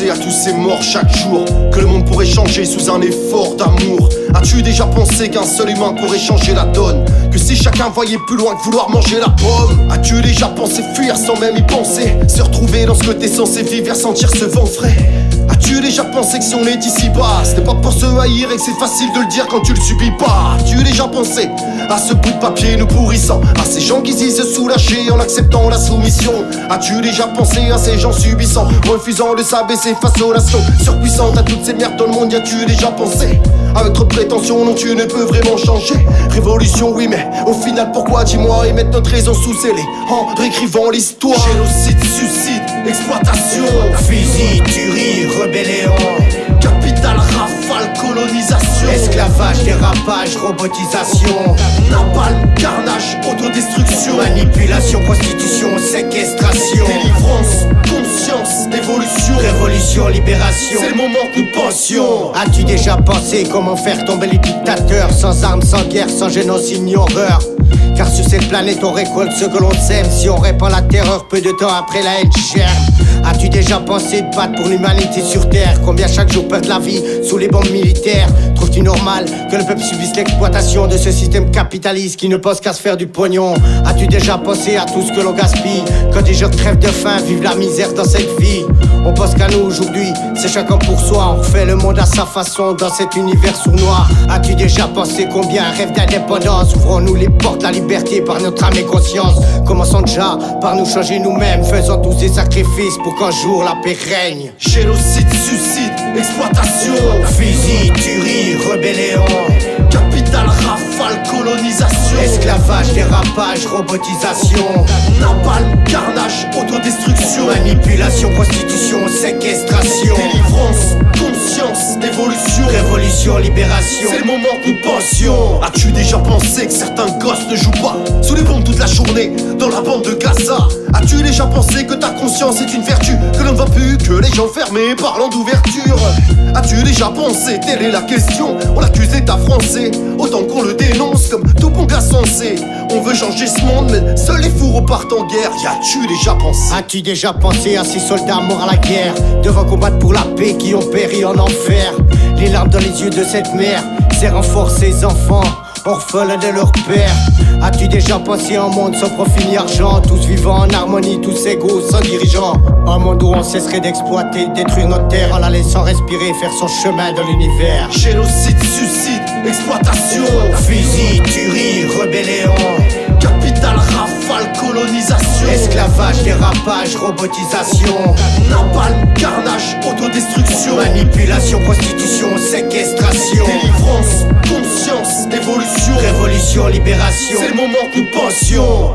pensé à tous ces morts chaque jour? Que le monde pourrait changer sous un effort d'amour? As-tu déjà pensé qu'un seul humain pourrait changer la donne? Que si chacun voyait plus loin que vouloir manger la pomme? As-tu déjà pensé fuir sans même y penser? Se retrouver dans ce que t'es censé vivre et sentir ce vent frais? As-tu déjà pensé que si on est ici bas, c'était pas pour se haïr et que c'est facile de le dire quand tu le subis pas? As-tu déjà pensé à ce bout de papier nous pourrissant, à ces gens qui disent se soulager en acceptant la soumission? As-tu déjà pensé à ces gens subissant, refusant de s'abaisser face aux nations surpuissantes? À toutes ces merdes dans le monde, y as-tu déjà pensé? Avec trop de prétention, non, tu ne peux vraiment changer. Révolution, oui, mais au final, pourquoi, dis-moi, et mettre notre raison sous scellé en réécrivant l'histoire? Génocide, suicide, exploitation, fusil, tuerie, rébellion, capital, rafale, colonisation, esclavage, dérapage, robotisation, napalm, carnage, autodestruction, manipulation, prostitution, séquestration, délivrance, conscience, évolution, révolution, libération. C'est le moment que nous pensions. As-tu déjà pensé comment faire tomber les dictateurs? Sans armes, sans guerre, sans génocide ni horreur. Car sur cette planète on récolte ce que l'on sème. Si on répand la terreur, peu de temps après la haine germe. As-tu déjà pensé de battre pour l'humanité sur terre? Combien chaque jour perdent la vie sous les bombes militaires? Trouves-tu normal que le peuple subisse l'exploitation de ce système capitaliste qui ne pense qu'à se faire du pognon? As-tu déjà pensé à tout ce que l'on gaspille? Quand des gens crèvent de faim, vivent la misère dans cette vie. On pense qu'à nous aujourd'hui, c'est chacun pour soi. On refait le monde à sa façon dans cet univers sournois. As-tu déjà pensé combien un rêve d'indépendance? Ouvrons-nous les portes de la liberté par notre âme et conscience. Commençons déjà par nous changer nous-mêmes. Faisons tous des sacrifices pour qu'un jour la paix règne. Génocide, suicide, exploitation, fusil, tuerie, rébellion, capital, rafale, colonisation, esclavage, dérapage, robotisation, napalm, carnage, autodestruction, manipulation, prostitution, séquestration, délivrance, conscience, évolution, révolution, libération. C'est le moment que nous pensions. As-tu déjà pensé que certains gosses ne jouent pas sous les bombes toute la journée dans la bande de Gaza? As-tu déjà pensé que ta conscience est une vertu, que l'on ne voit plus que les gens fermés parlant d'ouverture? As-tu déjà pensé, telle est la question, on l'accuse d'État français autant qu'on le dénonce comme tout bon gars sensé? On veut changer ce monde mais seuls les fous repartent en guerre. Y a-tu déjà pensé? As-tu déjà pensé à ces soldats morts à la guerre, devant combattre pour la paix, qui ont péri en enfer? Les larmes dans les yeux de cette mère, c'est renforcer ses enfants orphelins de leur père. As-tu déjà pensé à un monde sans profit ni argent, tous vivant en harmonie, tous égaux, sans dirigeant? Un monde où on cesserait d'exploiter, détruire notre terre en la laissant respirer, faire son chemin dans l'univers. Génocide, suicide, exploitation, fusil, tuerie, rébellion, capital, rafale, colonisation, esclavage, dérapage, robotisation, napalm, carnage, autodestruction, manipulation, prostitution, séquestration, délivrance, conscience, évolution, révolution, libération. C'est le moment que nous pensions.